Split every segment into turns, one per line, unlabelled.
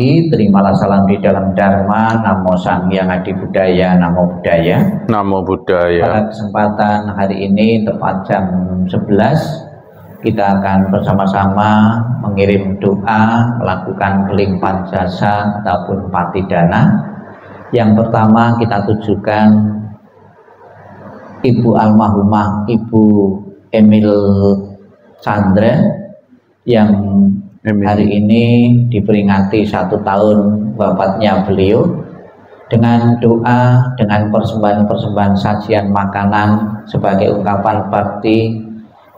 pagi, terimalah salam di dalam Dharma. Namo Sang Hyang Adi Budaya, Namo Buddhaya.
Namo Buddhaya.
Pada kesempatan hari ini tepat jam 11 kita akan bersama-sama mengirim doa, melakukan kelimpahan jasa ataupun patidana. Yang pertama kita tujukan Ibu almarhumah Ibu Emil Chandra yang hari ini diperingati 1 tahun wafatnya beliau, dengan doa, dengan persembahan-persembahan sajian makanan sebagai ungkapan bakti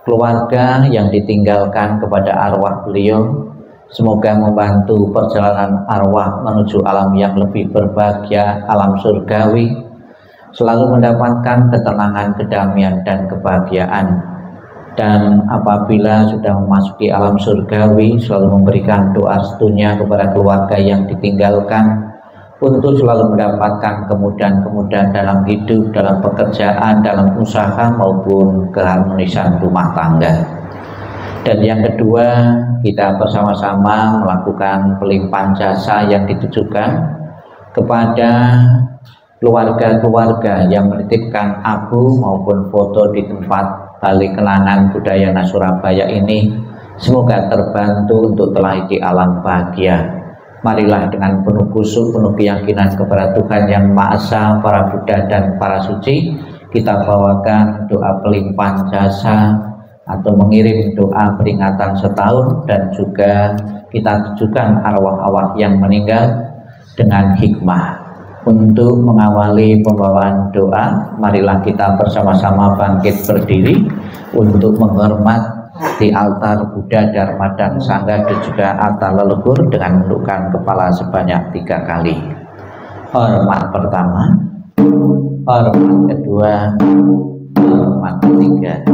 keluarga yang ditinggalkan kepada arwah beliau. Semoga membantu perjalanan arwah menuju alam yang lebih berbahagia, alam surgawi, selalu mendapatkan ketenangan, kedamaian, dan kebahagiaan. Dan apabila sudah memasuki alam surgawi, selalu memberikan doa restunya kepada keluarga yang ditinggalkan untuk selalu mendapatkan kemudahan-kemudahan dalam hidup, dalam pekerjaan, dalam usaha maupun keharmonisan rumah tangga. Dan yang kedua, kita bersama-sama melakukan pelimpahan jasa yang ditujukan kepada keluarga-keluarga yang menitipkan abu maupun foto di tempat balik kenangan Budayana Surabaya ini. Semoga terbantu untuk telah di alam bahagia. Marilah dengan penuh khusyuk, penuh keyakinan kepada Tuhan Yang Maha Esa, para Buddha dan para suci, kita bawakan doa pelimpahan jasa atau mengirim doa peringatan setahun, dan juga kita tujukan arwah-arwah yang meninggal dengan hikmah. Untuk mengawali pembawaan doa, marilah kita bersama-sama bangkit berdiri untuk menghormat di altar Buddha, Dharma, dan Sangha, dan juga altar leluhur dengan menundukkan kepala sebanyak 3 kali. Hormat pertama, hormat kedua, hormat ketiga.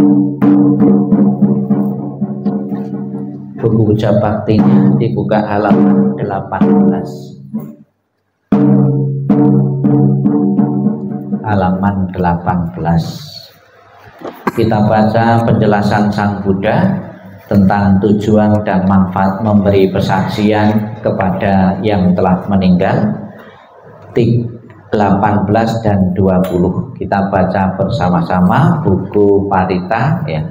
Buku ucap baktinya dibuka halaman 18. Halaman 18. Kita baca penjelasan Sang Buddha tentang tujuan dan manfaat memberi persaksian kepada yang telah meninggal, 18 dan 20. Kita baca bersama-sama buku Parita ya.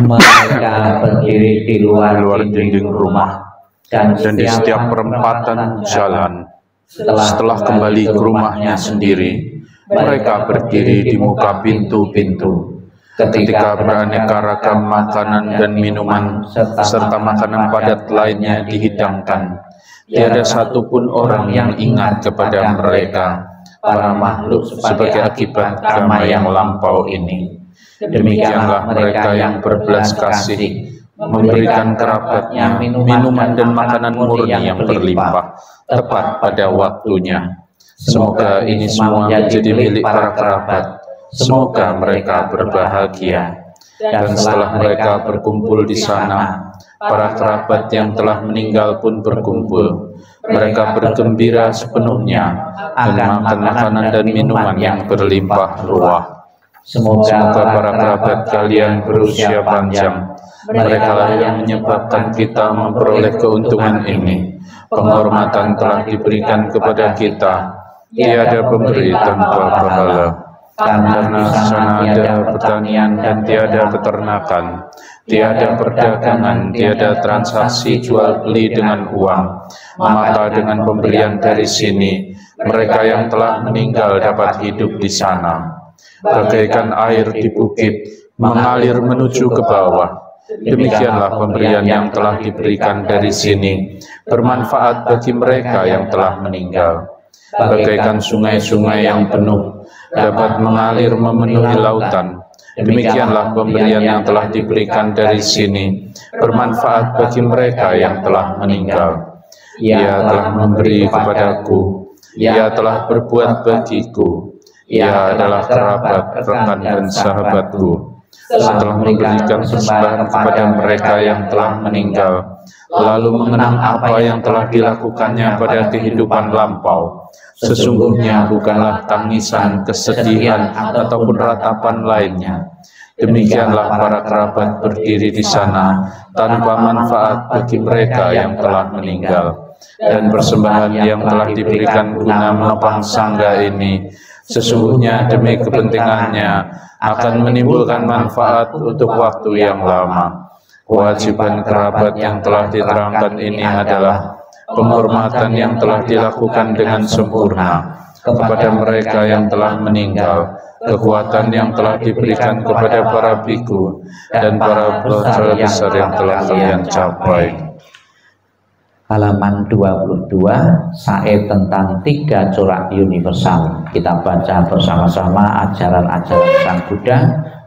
Mereka berdiri di luar dinding rumah dan di setiap perempatan jalan. Setelah kembali ke rumahnya sendiri, mereka berdiri di muka pintu-pintu. Ketika beraneka ragam makanan dan minuman serta makanan padat lainnya dihidangkan, tiada satupun orang yang ingat kepada mereka, para makhluk, sebagai akibat karma yang lampau ini. Demikianlah mereka yang berbelas kasih memberikan kerabatnya minuman dan makanan murni yang berlimpah tepat pada waktunya. Semoga ini semua menjadi milik para kerabat. Semoga mereka berbahagia. Dan setelah mereka berkumpul di sana, para kerabat yang telah meninggal pun berkumpul. Mereka bergembira sepenuhnya dan makan makanan dan minuman yang berlimpah ruah. Semoga para kerabat kalian berusia panjang. Mereka lah yang menyebabkan kita memperoleh keuntungan ini. Penghormatan telah diberikan kepada kita. Tiada pemberi tanpa pahala. Karena sana ada pertanian dan tiada peternakan. Tiada perdagangan, tiada transaksi jual beli dengan uang. Maka dengan pemberian dari sini, mereka yang telah meninggal dapat hidup di sana. Bagaikan air di bukit mengalir menuju ke bawah. Demikianlah pemberian yang telah diberikan dari sini bermanfaat bagi mereka yang telah meninggal. Bagaikan sungai-sungai yang penuh dapat mengalir memenuhi lautan. Demikianlah pemberian yang telah diberikan dari sini bermanfaat bagi mereka yang telah meninggal. Ia telah memberi kepadaku, Ia telah berbuat bagiku, Ia adalah kerabat, rekan, dan sahabatku. Setelah memberikan persembahan kepada mereka yang telah meninggal, lalu mengenang apa yang telah dilakukannya pada kehidupan lampau, sesungguhnya bukanlah tangisan, kesedihan, ataupun ratapan lainnya. Demikianlah para kerabat berdiri di sana tanpa manfaat bagi mereka yang telah meninggal. Dan persembahan yang telah diberikan guna menopang sangga ini sesungguhnya demi kepentingannya akan menimbulkan manfaat untuk waktu yang lama. Kewajiban kerabat yang telah diterangkan ini adalah penghormatan yang telah dilakukan dengan sempurna kepada mereka yang telah meninggal, kekuatan yang telah diberikan kepada para biku dan para putra besar yang telah kalian capai.
Halaman 22, sair tentang 3 corak universal. Kita baca bersama-sama ajaran-ajaran Sang Buddha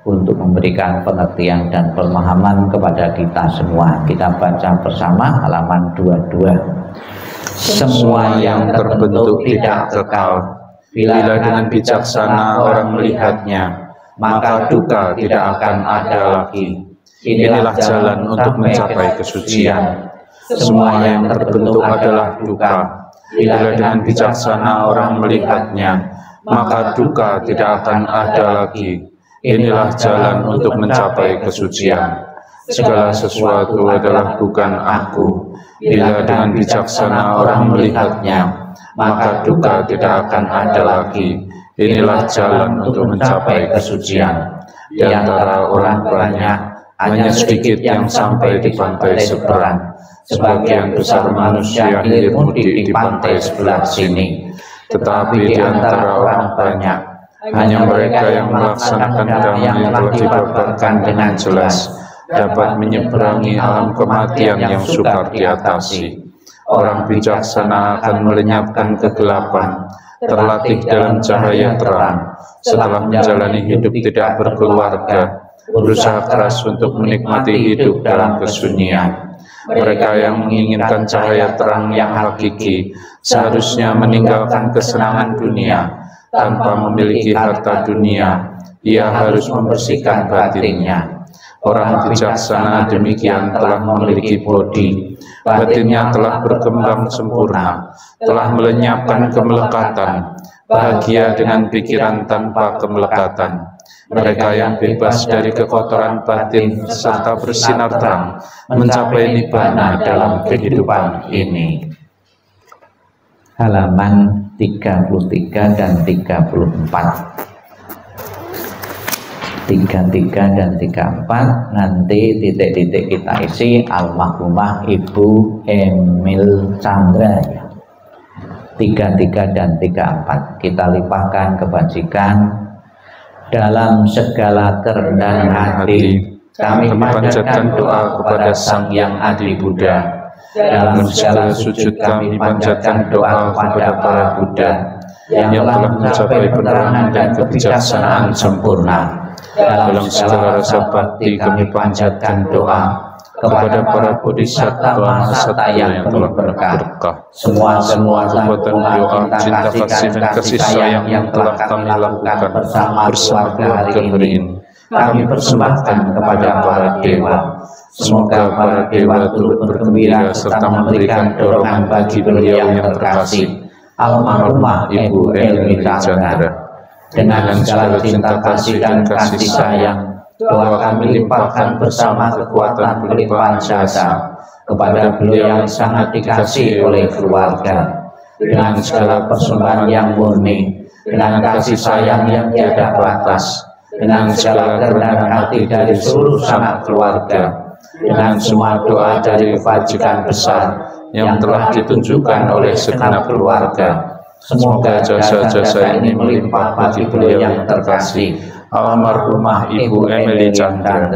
untuk memberikan pengertian dan pemahaman kepada kita semua. Kita baca bersama halaman 22.
Semua yang terbentuk tidak kekal. Bila dengan bijaksana orang melihatnya, maka duka tidak akan ada lagi. Inilah jalan untuk mencapai kesucian. Semua yang terbentuk adalah duka. Bila dengan bijaksana orang melihatnya, maka duka tidak akan ada lagi. Inilah jalan untuk mencapai kesucian. Segala sesuatu adalah bukan aku. Bila dengan bijaksana orang melihatnya, maka duka tidak akan ada lagi. Inilah jalan untuk mencapai kesucian. Di antara orang banyak, hanya sedikit yang sampai di pantai seberang. Sebagian besar manusia hilir mudik di pantai sebelah sini. Tetapi di antara orang banyak, hanya mereka yang melaksanakan dhamma yang telah dibabarkan dengan jelas dapat menyeberangi alam kematian yang sukar diatasi. Orang bijaksana akan melenyapkan kegelapan, terlatih dalam cahaya terang, setelah menjalani hidup tidak berkeluarga, berusaha keras untuk menikmati hidup dalam kesunyian. Mereka yang menginginkan cahaya terang yang hakiki seharusnya meninggalkan kesenangan dunia. Tanpa memiliki harta dunia, ia harus membersihkan batinnya. Orang bijaksana demikian telah memiliki bodi, batinnya telah berkembang sempurna, telah melenyapkan kemelekatan, bahagia dengan pikiran tanpa kemelekatan. Mereka yang bebas dari kekotoran batin serta bersinar terang mencapai nibbana dalam kehidupan ini.
Halaman 33 dan 34. 33 dan 34 nanti titik-titik kita isi almarhumah Ibu Emil Chandra ya. 33 dan 34 kita limpahkan kebajikan. Dalam segala kerendahan hati kami panjatkan doa kepada Sang Yang Adi Buddha. Dalam segala sujud kami panjatkan doa kepada para Buddha yang telah mencapai penerangan dan kebijaksanaan sempurna. Dalam segala rasa bakti kami panjatkan doa kepada para bodhisattva mahasatwa yang telah berkah. Semua kekuatan doa, cinta kasih dan kasih sayang yang telah kami lakukan bersama keluarga hari ini kami persembahkan kepada para dewa. Semoga para dewa turut bergembira serta memberikan dorongan bagi beliau yang terkasih almarhumah Ibu Emil Chandra. Dengan segala cinta kasih dan kasih sayang, doa kami limpahkan bersama kekuatan pelimpahan jasa kepada beliau yang sangat dikasihi oleh keluarga. Dengan segala persembahan yang murni, dengan kasih sayang yang tiada batas, dengan segala kerendahan hati dari seluruh sanak keluarga, dengan semua doa dari kebajikan besar yang telah ditunjukkan oleh segenap keluarga, semoga jasa-jasa ini melimpah bagi beliau yang terkasih almarhumah Ibu Emil Chandra.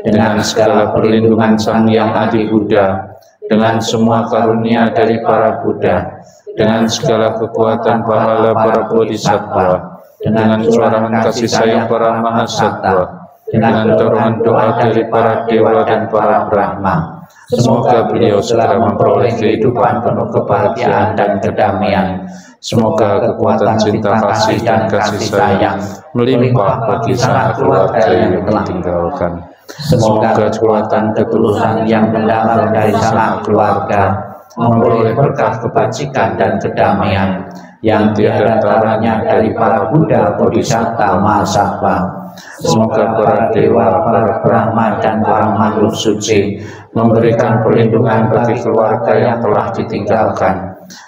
Dengan segala perlindungan Sang Yang Adi Buddha, dengan semua karunia dari para Buddha, dengan segala kekuatan pahala para bodhisattva, dengan curahan kasih sayang para mahasatwa, dengan dorongan doa dari para dewa dan para brahma, semoga beliau segera memperoleh kehidupan penuh kebahagiaan dan kedamaian. Semoga kekuatan cinta kasih dan kasih sayang melimpah bagi sanak keluarga yang ditinggalkan. Semoga kekuatan ketulusan yang mendalam dari sanak keluarga memperoleh berkah kebajikan dan kedamaian. yang diantaranya dari para Buddha, Bodhisatta, Mahasatwa. Semoga para dewa, para Brahma, dan para makhluk suci memberikan perlindungan bagi keluarga yang telah ditinggalkan.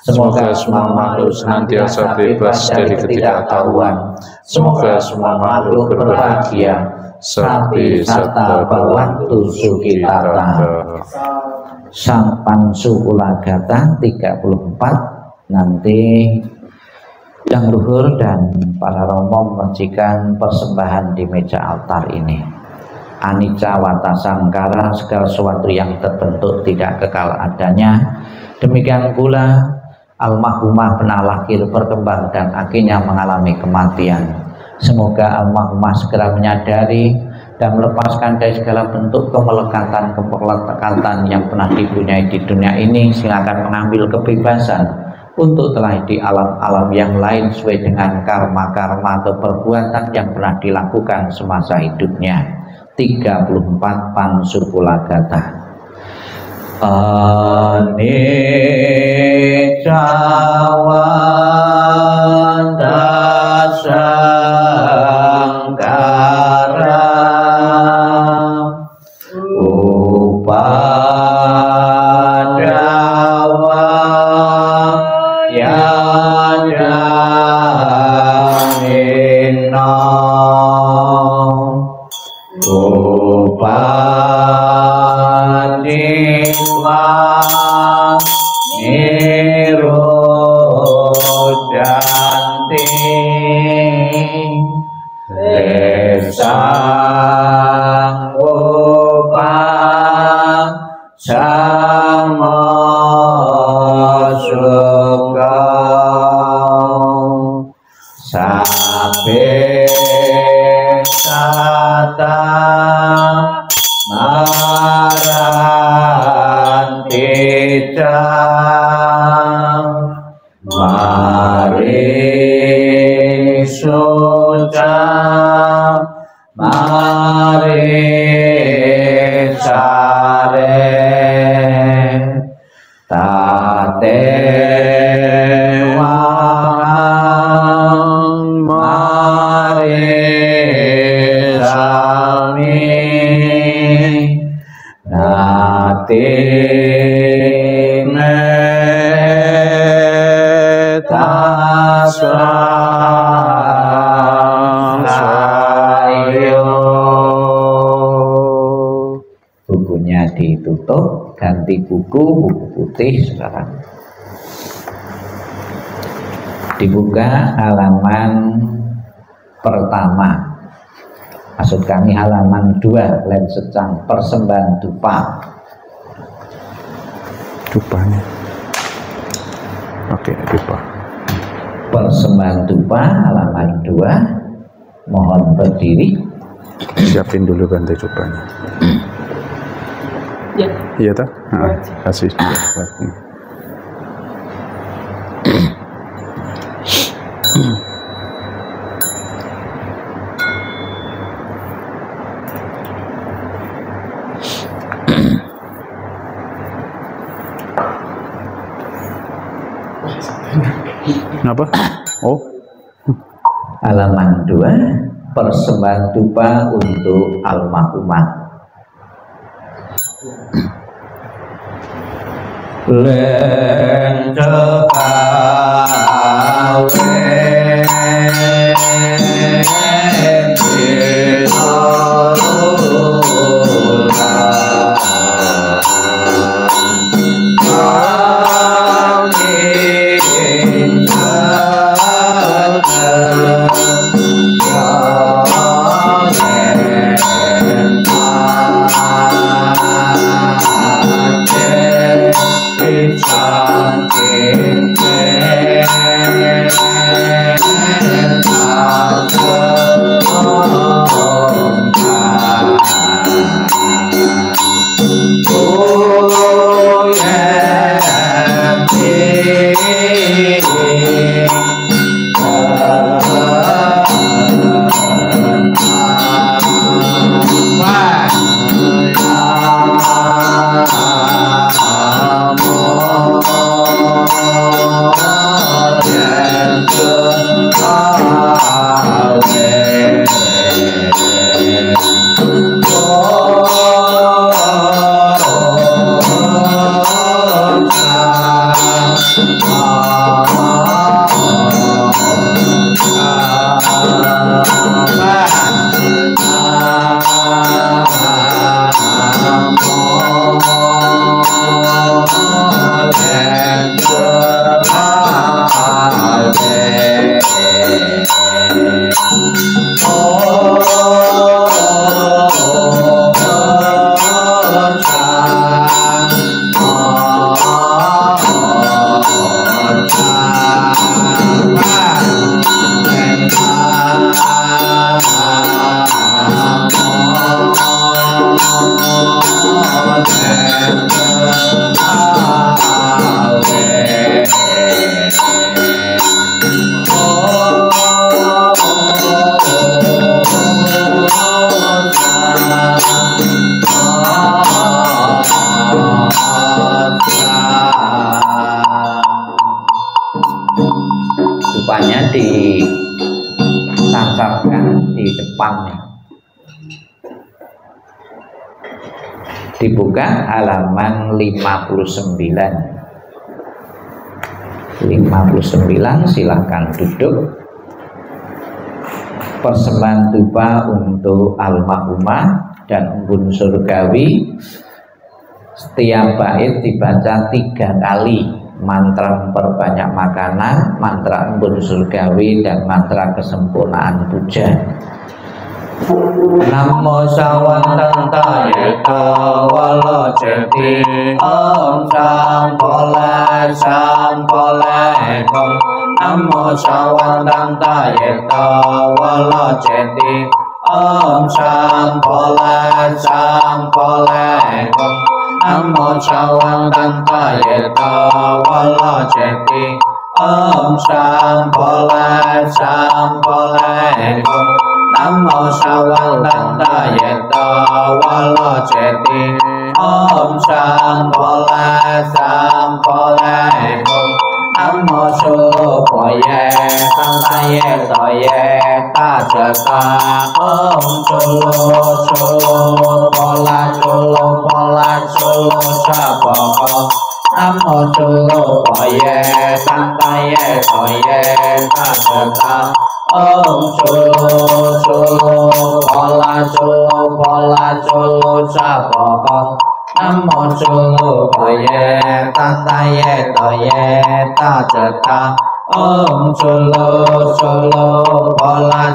Semoga semua makhluk senantiasa bebas dari ketidaktahuan. Semoga semua makhluk berbahagia. Sapi Satta Bhavantu Sukhitata. Sang Pansukulagata 34. Nanti yang luhur dan para romo menyajikan persembahan di meja altar ini. Anicca wata sangkara, segala sesuatu yang terbentuk tidak kekal adanya. Demikian pula almarhumah pernah lahir, berkembang, dan akhirnya mengalami kematian. Semoga almarhumah segera menyadari dan melepaskan dari segala bentuk kemelekatan yang pernah dipunyai di dunia ini, sehingga akan mengambil kebebasan untuk telah di alam-alam yang lain sesuai dengan karma-karma atau perbuatan yang pernah dilakukan semasa hidupnya. 34 Pansukulagata. Anicca wata sangkara bukunya ditutup, ganti buku putih sekarang. Dibuka halaman pertama, maksud kami halaman 2, Len Secang, persembahan dupa.
Dupanya. Oke, dupa.
Persembahan dupa halaman 2. Mohon berdiri.
Siapin dulu ganti dupanya.
Ya.
Iya tak? Kasih. Kenapa? Oh.
Halaman 2, persembahan dupa untuk almarhumah. Len Thank you. Rupanya ditancapkan di depannya. Dibuka halaman 59. Silahkan duduk. Persembahan dupa untuk almarhumah dan embun surgawi. Setiap bait dibaca 3 kali. Mantra memperbanyak makanan, mantra embun surgawi, dan mantra kesempurnaan puja. Namo sawantanta yeta wala jeti om sampole kom. Namo sawantanta yeta wala jeti om sampole kom. Namo sawantanta yeta wala jeti om sampole kom. Namo sawantanta yeta wala jeti om sampole kom. Namo supaya santaye toye tajata om solo pola saboko. Namo supaya santaye toye tajata om solo pola saboko. Namo supaya santaye toye tajata om solo pola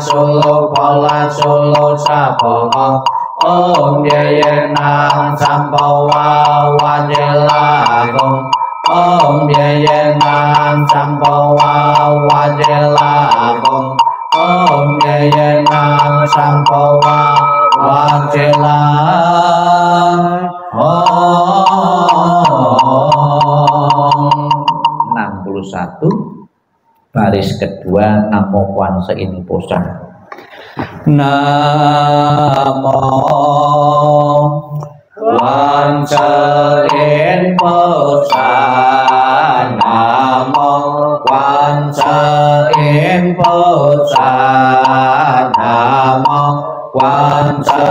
saboko. Om yeyenang sampawa wajelagong. Om yeyenang sampawa wajelagong. Om yeyenang sampawa wajelagong. 61 baris kedua. Namo Kwanse In Posa. Namo Kwanse In Posa. Namo Kwanse In Posa. Namo Kwanse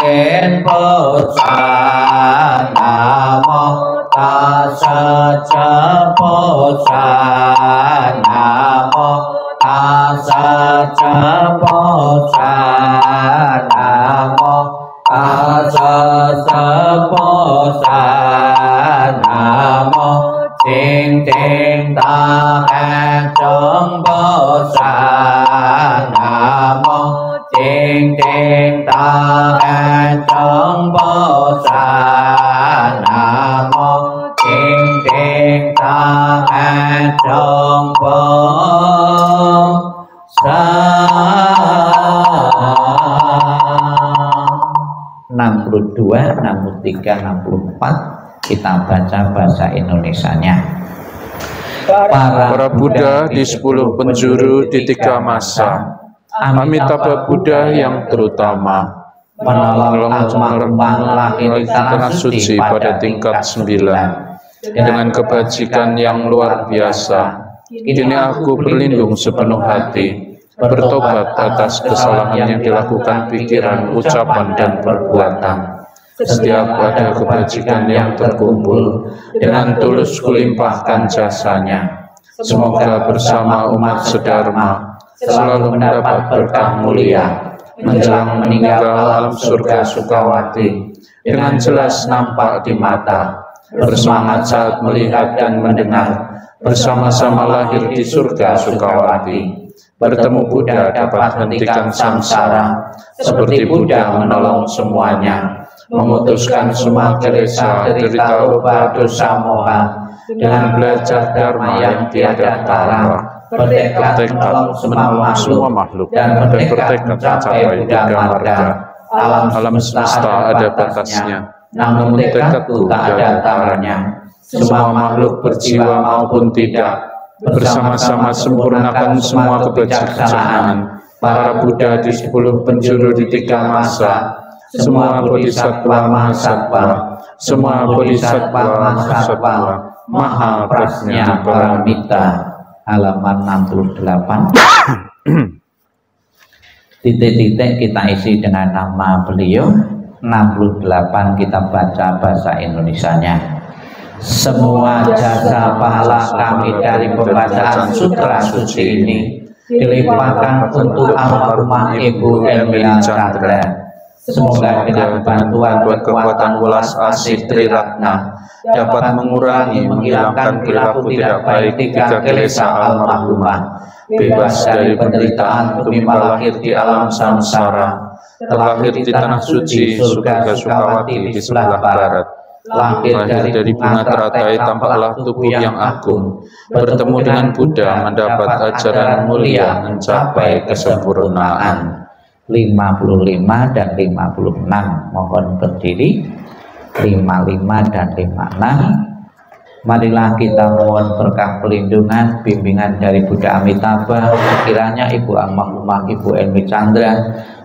In Posa. Namo Tassa Posa. Namo Tassa Posa. Namo Tassa Posa. Namo Ting Ting Ta Trong Posa. Namo Ting Ting Ta Trong Posa. Namo Ting Ting Ta Trong Posa. 62, 63, 64 kita baca bahasa Indonesianya.
Para Buddha di 10 penjuru di 3 masa, Amitabha Buddha yang terutama, menolong lahir tanah suci pada tingkat 9 dengan kebajikan yang luar biasa. Kini aku berlindung sepenuh hati, bertobat atas kesalahan yang dilakukan pikiran, ucapan, dan perbuatan. Setiap ada kebajikan yang terkumpul, dengan tulus kulimpahkan jasanya. Semoga bersama umat sedharma selalu mendapat berkah mulia, menjelang meninggal alam surga Sukawati dengan jelas nampak di mata. bersemangat saat melihat dan mendengar, bersama-sama lahir di surga Sukawati. Bertemu Buddha dapat hentikan samsara, seperti Buddha menolong semuanya, memutuskan semua kilesa, derita, lupa, dosa, moha, dengan belajar dharma yang tiada tara, bertekad menolong semua makhluk, dan bertekad mencapai Buddha Marga. Alam semesta ada batasnya, namun tekadku tak ada taranya. Semua makhluk berjiwa maupun tidak, bersama-sama sempurnakan semua kebijaksanaan para Buddha di 10 penjuru di 3 masa, semua bodhisattva mahasatwa, semua bodhisattva mahasatwa, maha prajna paramita. Halaman 68. Titik-titik kita isi dengan nama beliau. 68 kita baca bahasa Indonesianya. Semua jasa pahala kami dari pembacaan sutra suci ini dilimpahkan untuk almarhumah Ibu Emilia Chandra. Semoga dengan bantuan kekuatan welas asih Triratna dapat mengurangi, menghilangkan perilaku tidak baik 3 kilesa almarhumah, bebas dari penderitaan tumimba lahir di alam samsara, terlahir di tanah suci surga Sukawati di sebelah barat, lahir dari bunga teratai tampaklah tubuh yang agung, bertemu dengan Buddha mendapat ajaran mulia mencapai kesempurnaan. 55 dan 56 mohon berdiri. 55 dan 56. Marilah kita mohon berkah pelindungan bimbingan dari Buddha Amitabha. Kiranya Ibu almarhumah Ibu Emi Chandra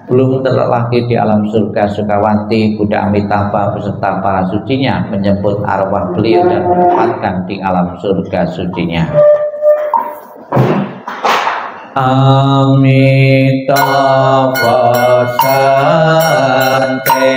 belum terlahir di alam surga Sukawati, Buddha Amitabha beserta para sucinya menyebut arwah beliau dan menempatkan di alam surga sucinya. Amitabha Sante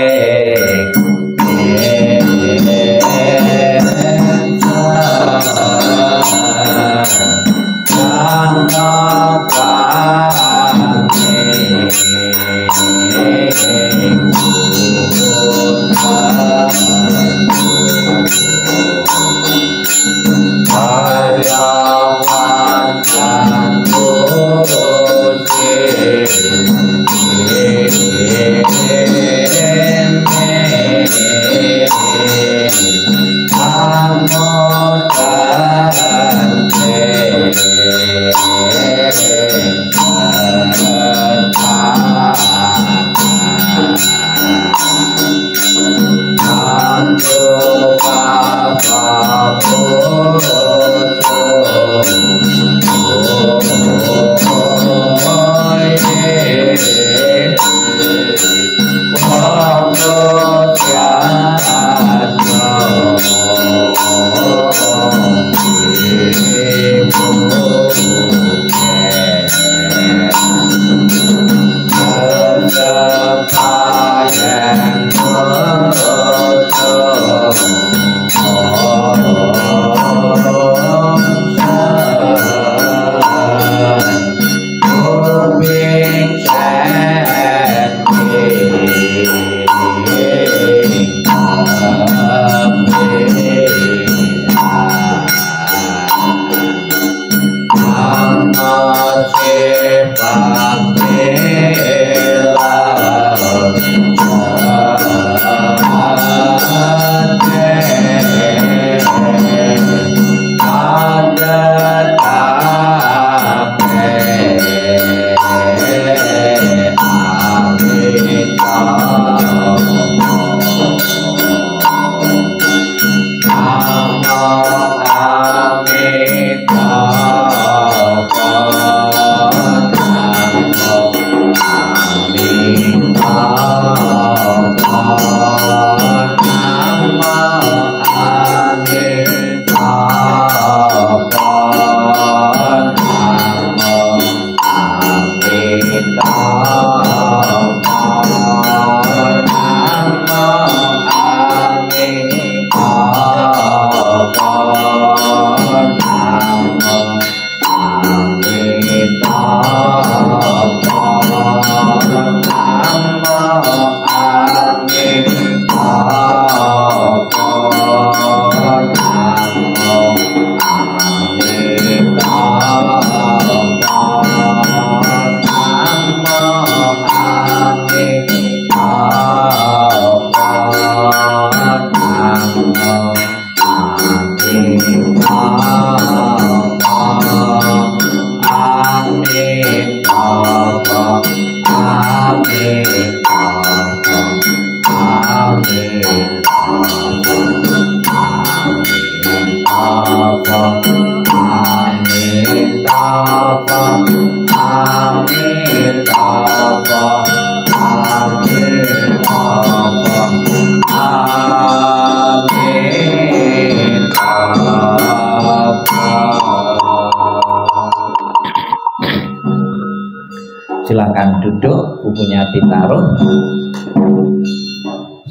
Silakan duduk, bukunya ditaruh.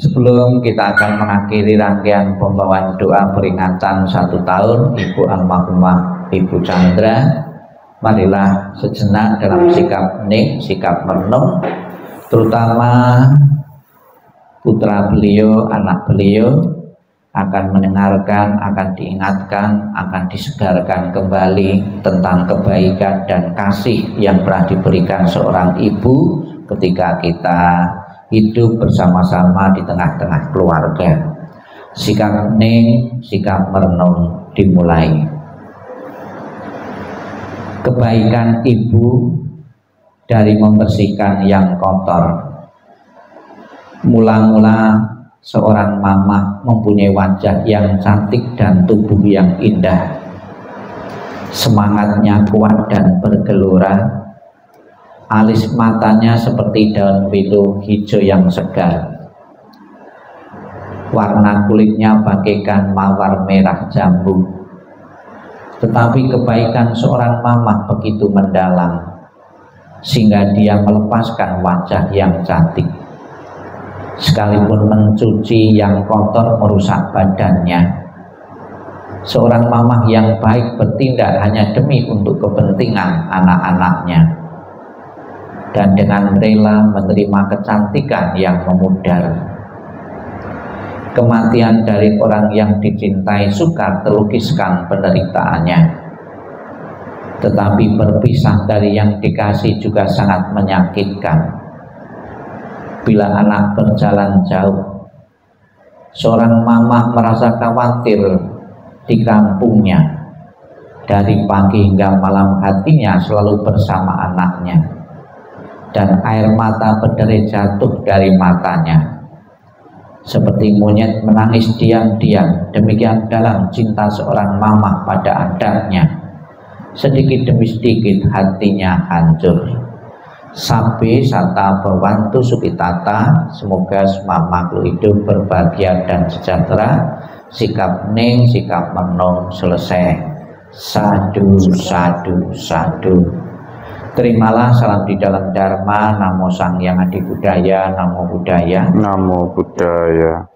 Sebelum kita akan mengakhiri rangkaian pembawaan doa peringatan 1 tahun Ibu almarhumah Ibu Chandra, marilah sejenak dalam sikap hening, sikap merenung, terutama putra beliau, anak beliau akan mendengarkan, akan diingatkan, akan disegarkan kembali tentang kebaikan dan kasih yang pernah diberikan seorang ibu ketika kita hidup bersama-sama di tengah-tengah keluarga. Sikap hening, sikap merenung dimulai. Kebaikan ibu dari membersihkan yang kotor. Mula-mula seorang mama mempunyai wajah yang cantik dan tubuh yang indah. Semangatnya kuat dan bergelora. Alis matanya seperti daun wilu hijau yang segar. Warna kulitnya bagaikan mawar merah jambu. Tetapi kebaikan seorang mama begitu mendalam, sehingga dia melepaskan wajah yang cantik. Sekalipun mencuci yang kotor merusak badannya, seorang mamah yang baik bertindak hanya demi untuk kepentingan anak-anaknya, dan dengan rela menerima kecantikan yang memudar. Kematian dari orang yang dicintai sukar terlukiskan penderitaannya, tetapi berpisah dari yang dikasih juga sangat menyakitkan. Bila anak berjalan jauh, seorang mamah merasa khawatir di kampungnya. Dari pagi hingga malam hatinya selalu bersama anaknya, dan air mata berderai jatuh dari matanya. Seperti monyet menangis diam-diam, demikian dalam cinta seorang mamah pada anaknya. Sedikit demi sedikit hatinya hancur. Sabe sata bawantu sukitata, semoga semua makhluk hidup berbahagia dan sejahtera. Sikap hening, sikap merenung selesai. Sadu, sadu, sadu. Terimalah salam di dalam Dharma. Namo Sang Hyang Adi Budaya, Namo Buddhaya.
Namo Buddhaya.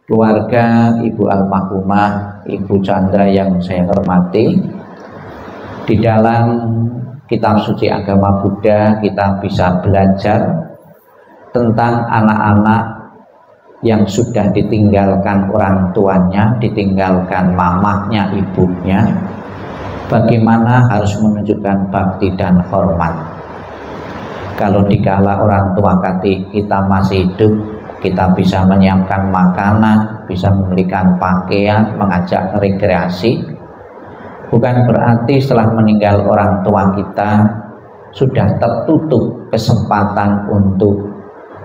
Keluarga Ibu almarhumah Ibu Chandra yang saya hormati, di dalam kitab suci agama Buddha kita bisa belajar tentang anak-anak yang sudah ditinggalkan orang tuanya, ditinggalkan mamahnya, ibunya, bagaimana harus menunjukkan bakti dan hormat. Kalau dikala orang tua kita masih hidup, kita bisa menyiapkan makanan, bisa memberikan pakaian, mengajak rekreasi. Bukan berarti setelah meninggal orang tua kita sudah tertutup kesempatan untuk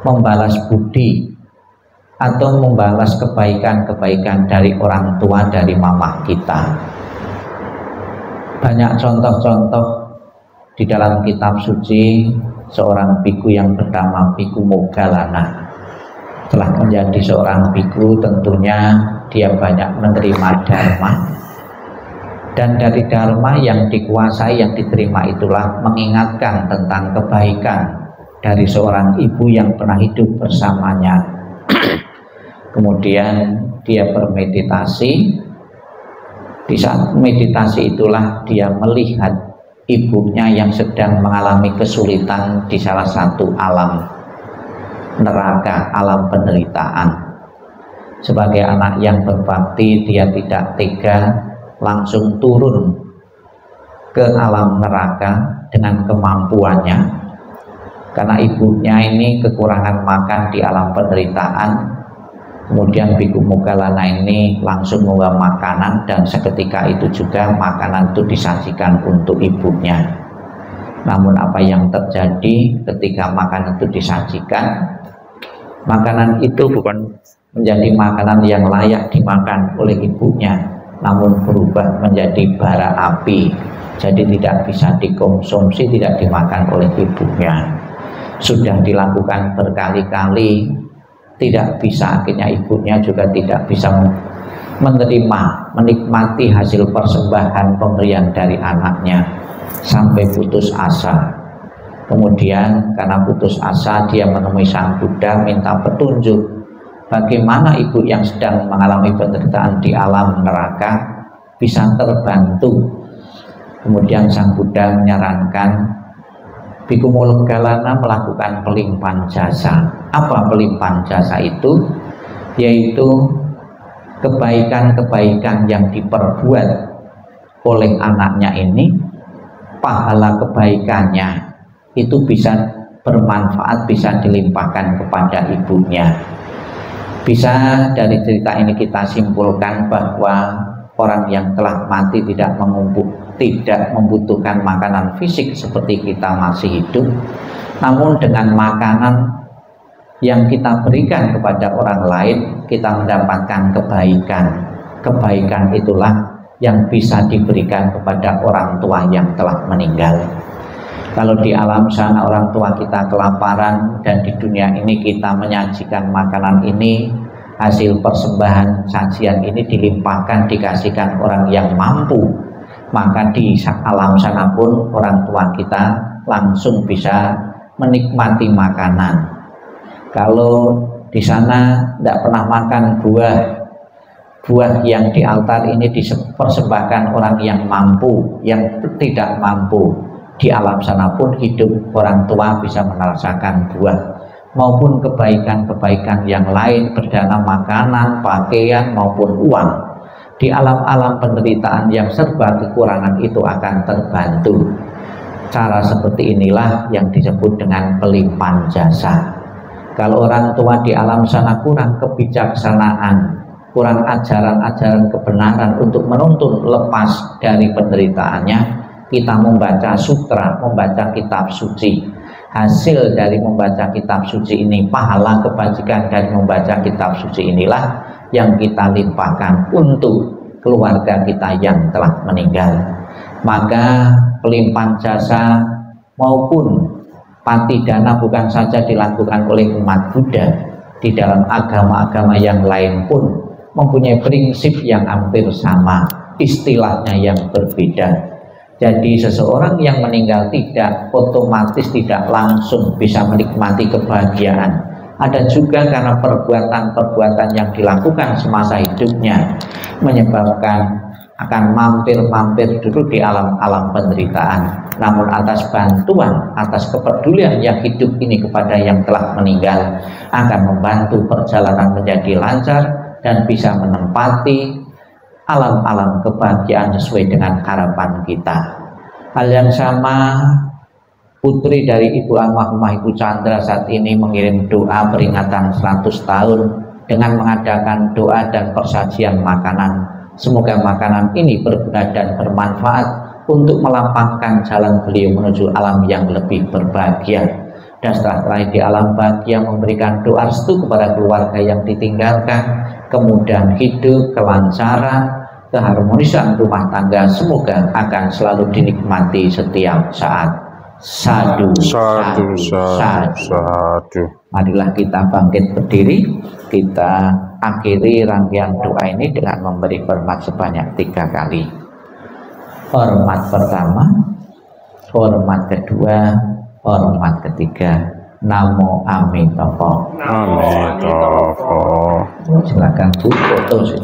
membalas budi atau membalas kebaikan-kebaikan dari orang tua, dari mamah kita. Banyak contoh-contoh di dalam kitab suci. Seorang biku yang bernama Biku Moggallana telah menjadi seorang biku, tentunya dia banyak menerima dharma. Dan dari dharma yang dikuasai, yang diterima itulah mengingatkan tentang kebaikan dari seorang ibu yang pernah hidup bersamanya. Kemudian dia bermeditasi. Di saat meditasi itulah dia melihat ibunya yang sedang mengalami kesulitan di salah satu alam neraka, alam penderitaan. Sebagai anak yang berbakti, dia tidak tega langsung turun ke alam neraka dengan kemampuannya, karena ibunya ini kekurangan makan di alam penderitaan. Kemudian Biku Moggallana ini langsung membawa makanan, dan seketika itu juga makanan itu disajikan untuk ibunya. Namun apa yang terjadi ketika makanan itu disajikan, makanan itu bukan menjadi makanan yang layak dimakan oleh ibunya, namun berubah menjadi bara api. Jadi tidak bisa dikonsumsi, tidak dimakan oleh ibunya. Sudah dilakukan berkali-kali, tidak bisa, akhirnya ibunya juga tidak bisa menerima, menikmati hasil persembahan pemberian dari anaknya, sampai putus asa. Kemudian karena putus asa, dia menemui Sang Buddha minta petunjuk bagaimana ibu yang sedang mengalami penderitaan di alam neraka bisa terbantu. Kemudian Sang Buddha menyarankan Biku Moggallana melakukan pelimpahan jasa. Apa pelimpahan jasa itu? Yaitu kebaikan-kebaikan yang diperbuat oleh anaknya ini, pahala kebaikannya itu bisa bermanfaat, bisa dilimpahkan kepada ibunya. Bisa dari cerita ini kita simpulkan bahwa orang yang telah mati tidak membutuhkan makanan fisik seperti kita masih hidup, namun dengan makanan yang kita berikan kepada orang lain, kita mendapatkan kebaikan. Kebaikan itulah yang bisa diberikan kepada orang tua yang telah meninggal. Kalau di alam sana orang tua kita kelaparan, dan di dunia ini kita menyajikan makanan ini, hasil persembahan sajian ini dilimpahkan, dikasihkan orang yang mampu, maka di alam sana pun orang tua kita langsung bisa menikmati makanan. Kalau di sana tidak pernah makan buah yang di altar ini dipersembahkan orang yang mampu, yang tidak mampu, di alam sana pun hidup orang tua bisa merasakan buah maupun kebaikan-kebaikan yang lain, berdana makanan, pakaian maupun uang. Di alam-alam penderitaan yang serba kekurangan itu akan terbantu. Cara seperti inilah yang disebut dengan pelimpahan jasa. Kalau orang tua di alam sana kurang kebijaksanaan, kurang ajaran-ajaran kebenaran untuk menuntun lepas dari penderitaannya, kita membaca sutra, membaca kitab suci. Hasil dari membaca kitab suci ini, pahala kebajikan dari membaca kitab suci inilah yang kita limpahkan untuk keluarga kita yang telah meninggal. Maka pelimpahan jasa maupun patidana bukan saja dilakukan oleh umat Buddha, di dalam agama-agama yang lain pun mempunyai prinsip yang hampir sama, istilahnya yang berbeda. Jadi seseorang yang meninggal tidak otomatis, tidak langsung bisa menikmati kebahagiaan. Ada juga karena perbuatan-perbuatan yang dilakukan semasa hidupnya menyebabkan akan mampir-mampir dulu di alam-alam penderitaan. Namun atas bantuan, atas kepedulian yang hidup ini kepada yang telah meninggal, akan membantu perjalanan menjadi lancar dan bisa menempati alam-alam kebahagiaan sesuai dengan harapan kita. Hal yang sama, putri dari Ibu Almarhumah Ibu Chandra saat ini mengirim doa peringatan 100 tahun dengan mengadakan doa dan persajian makanan. Semoga makanan ini berguna dan bermanfaat untuk melapangkan jalan beliau menuju alam yang lebih berbahagia. Dan setelah terakhir di alam bahagia, memberikan doa restu kepada keluarga yang ditinggalkan, kemudahan hidup, kelancaran, keharmonisan rumah tangga semoga akan selalu dinikmati setiap saat. Sadu, sadu, sadu, sadu. Marilah kita bangkit berdiri, kita akhiri rangkaian doa ini dengan memberi hormat sebanyak 3 kali. Hormat pertama, hormat kedua, hormat ketiga. Namo Amitabha.
Amitabha.
Silakan Bu, foto sih.